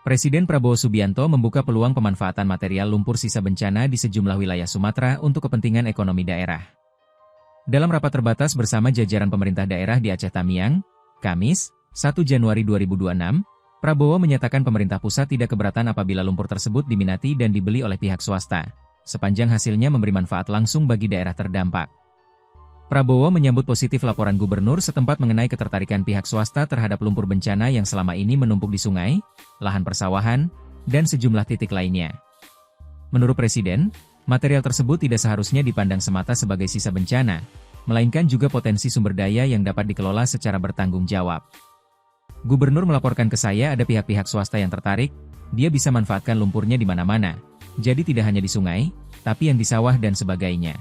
Presiden Prabowo Subianto membuka peluang pemanfaatan material lumpur sisa bencana di sejumlah wilayah Sumatera untuk kepentingan ekonomi daerah. Dalam rapat terbatas bersama jajaran pemerintah daerah di Aceh Tamiang, Kamis, 1 Januari 2026, Prabowo menyatakan pemerintah pusat tidak keberatan apabila lumpur tersebut diminati dan dibeli oleh pihak swasta, sepanjang hasilnya memberi manfaat langsung bagi daerah terdampak. Prabowo menyambut positif laporan gubernur setempat mengenai ketertarikan pihak swasta terhadap lumpur bencana yang selama ini menumpuk di sungai, lahan persawahan, dan sejumlah titik lainnya. Menurut Presiden, material tersebut tidak seharusnya dipandang semata sebagai sisa bencana, melainkan juga potensi sumber daya yang dapat dikelola secara bertanggung jawab. Gubernur melaporkan ke saya ada pihak-pihak swasta yang tertarik, dia bisa manfaatkan lumpurnya di mana-mana, jadi tidak hanya di sungai, tapi yang di sawah dan sebagainya.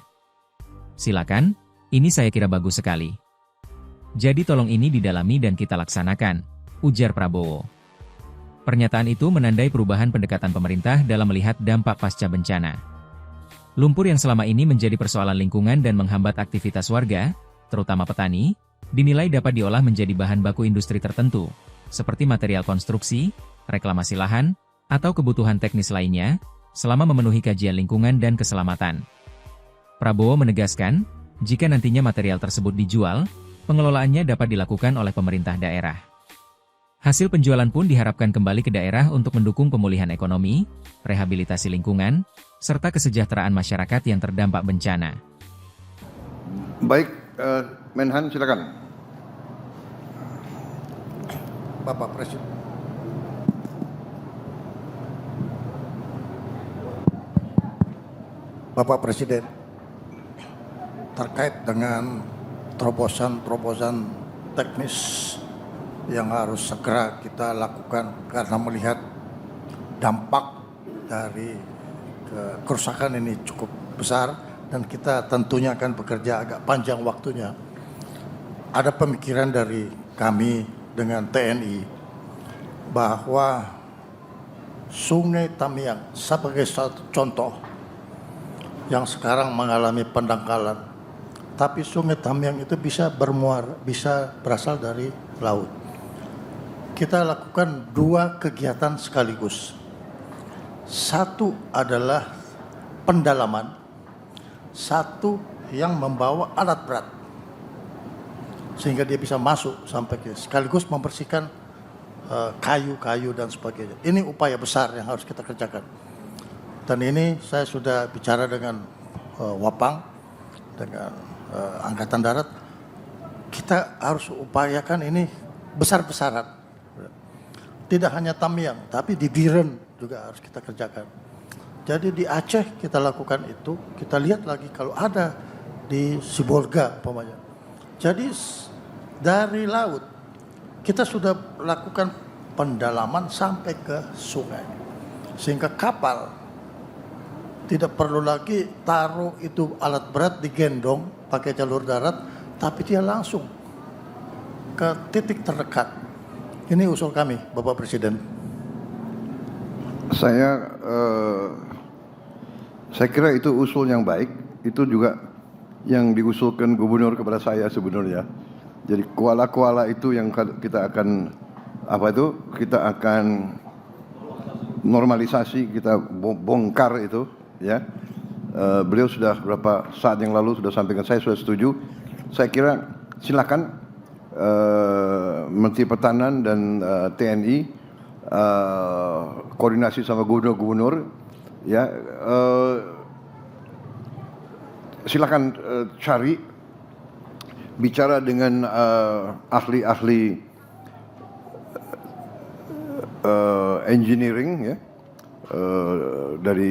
Silakan. Ini saya kira bagus sekali. Jadi tolong ini didalami dan kita laksanakan, ujar Prabowo. Pernyataan itu menandai perubahan pendekatan pemerintah dalam melihat dampak pasca bencana. Lumpur yang selama ini menjadi persoalan lingkungan dan menghambat aktivitas warga, terutama petani, dinilai dapat diolah menjadi bahan baku industri tertentu, seperti material konstruksi, reklamasi lahan, atau kebutuhan teknis lainnya, selama memenuhi kajian lingkungan dan keselamatan. Prabowo menegaskan, jika nantinya material tersebut dijual, pengelolaannya dapat dilakukan oleh pemerintah daerah. Hasil penjualan pun diharapkan kembali ke daerah untuk mendukung pemulihan ekonomi, rehabilitasi lingkungan, serta kesejahteraan masyarakat yang terdampak bencana. Baik, Menhan silakan. Bapak Presiden. Bapak Presiden, terkait dengan terobosan-terobosan teknis yang harus segera kita lakukan karena melihat dampak dari kerusakan ini cukup besar dan kita tentunya akan bekerja agak panjang waktunya. Ada pemikiran dari kami dengan TNI bahwa Sungai Tamiang sebagai satu contoh yang sekarang mengalami pendangkalan. Tapi Sungai Tamiang itu bisa berasal dari laut. Kita lakukan dua kegiatan sekaligus. Satu adalah pendalaman, satu yang membawa alat berat. Sehingga dia bisa masuk sampai ke sekaligus membersihkan kayu-kayu dan sebagainya. Ini upaya besar yang harus kita kerjakan. Dan ini saya sudah bicara dengan Wapang, dengan Angkatan Darat, kita harus upayakan ini besar-besaran. Tidak hanya Tamiang, tapi di Biren juga harus kita kerjakan. Jadi di Aceh kita lakukan itu, kita lihat lagi kalau ada di Sibolga umpamanya. Jadi dari laut kita sudah lakukan pendalaman sampai ke sungai. Sehingga kapal tidak perlu lagi taruh itu alat berat digendong pakai jalur darat, tapi dia langsung ke titik terdekat. Ini usul kami, Bapak Presiden. Saya kira itu usul yang baik. Itu juga yang diusulkan gubernur kepada saya sebenarnya. Jadi kuala-kuala itu yang kita akan kita akan normalisasi, kita bongkar itu, ya. Beliau sudah beberapa saat yang lalu sudah sampaikan, saya sudah setuju. Saya kira silakan Menteri Pertahanan dan TNI koordinasi sama gubernur-gubernur, ya. Silakan cari, bicara dengan ahli-ahli engineering, ya.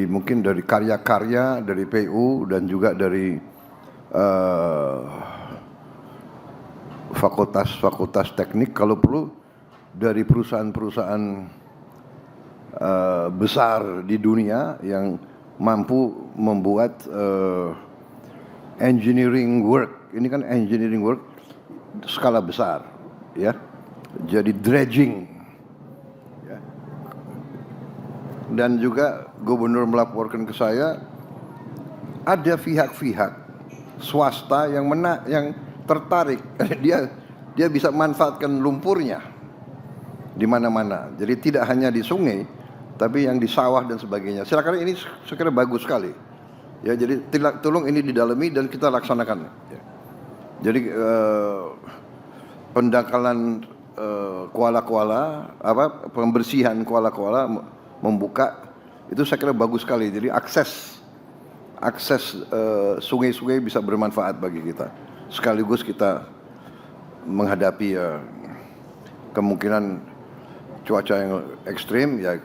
Mungkin dari karya-karya dari PU dan juga dari fakultas teknik, kalau perlu dari perusahaan-perusahaan besar di dunia yang mampu membuat engineering work. Ini kan engineering work skala besar, ya. Jadi dredging. Dan juga gubernur melaporkan ke saya ada pihak-pihak swasta yang tertarik. Dia bisa manfaatkan lumpurnya. di mana-mana. Jadi tidak hanya di sungai, tapi yang di sawah dan sebagainya. Silakan, ini saya kira bagus sekali. Ya, jadi tolong ini didalami dan kita laksanakan. Ya. Jadi pendangkalan kuala-kuala, pembersihan kuala-kuala, membuka itu saya kira bagus sekali. Jadi akses sungai-sungai bisa bermanfaat bagi kita. Sekaligus kita menghadapi kemungkinan cuaca yang ekstrim, ya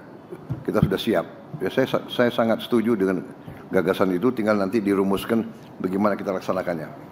kita sudah siap. Ya, saya sangat setuju dengan gagasan itu, tinggal nanti dirumuskan bagaimana kita laksanakannya.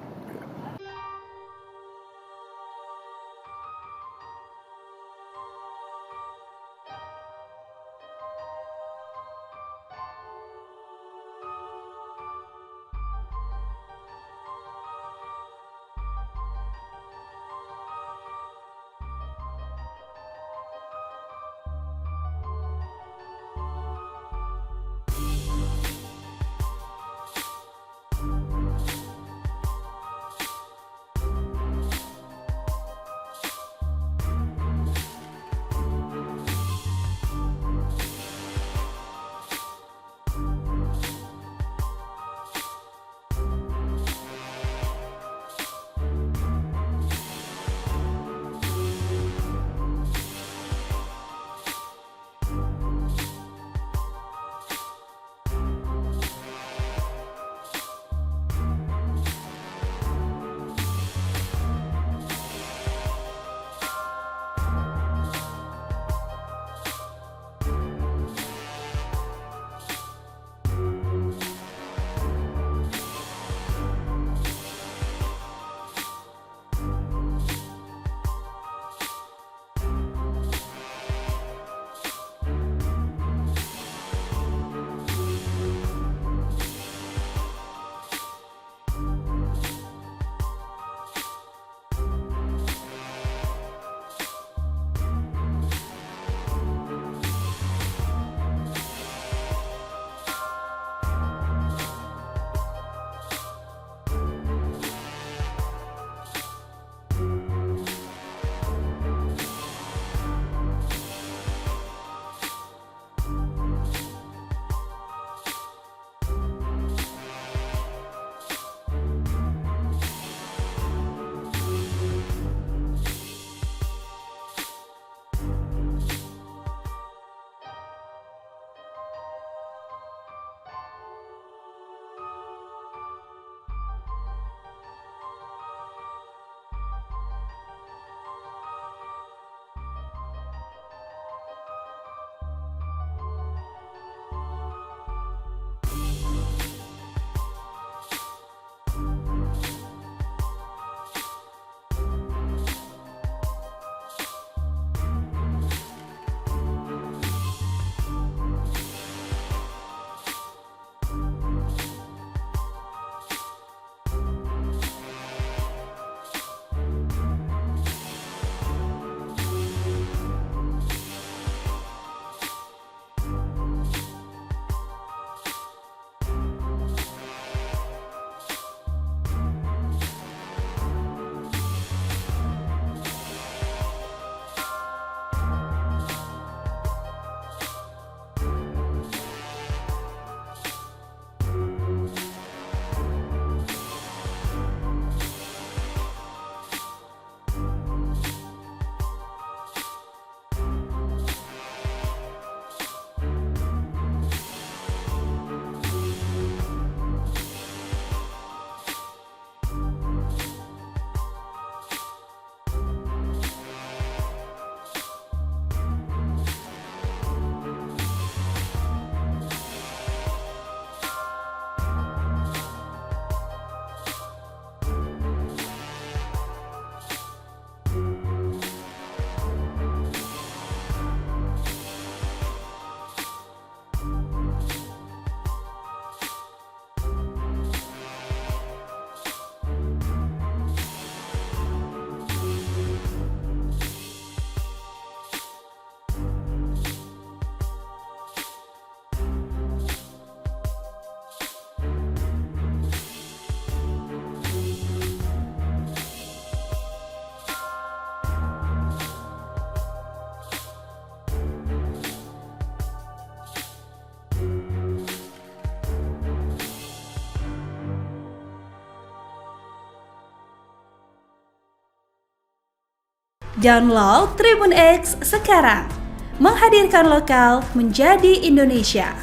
Download Tribun X sekarang. Menghadirkan lokal menjadi Indonesia.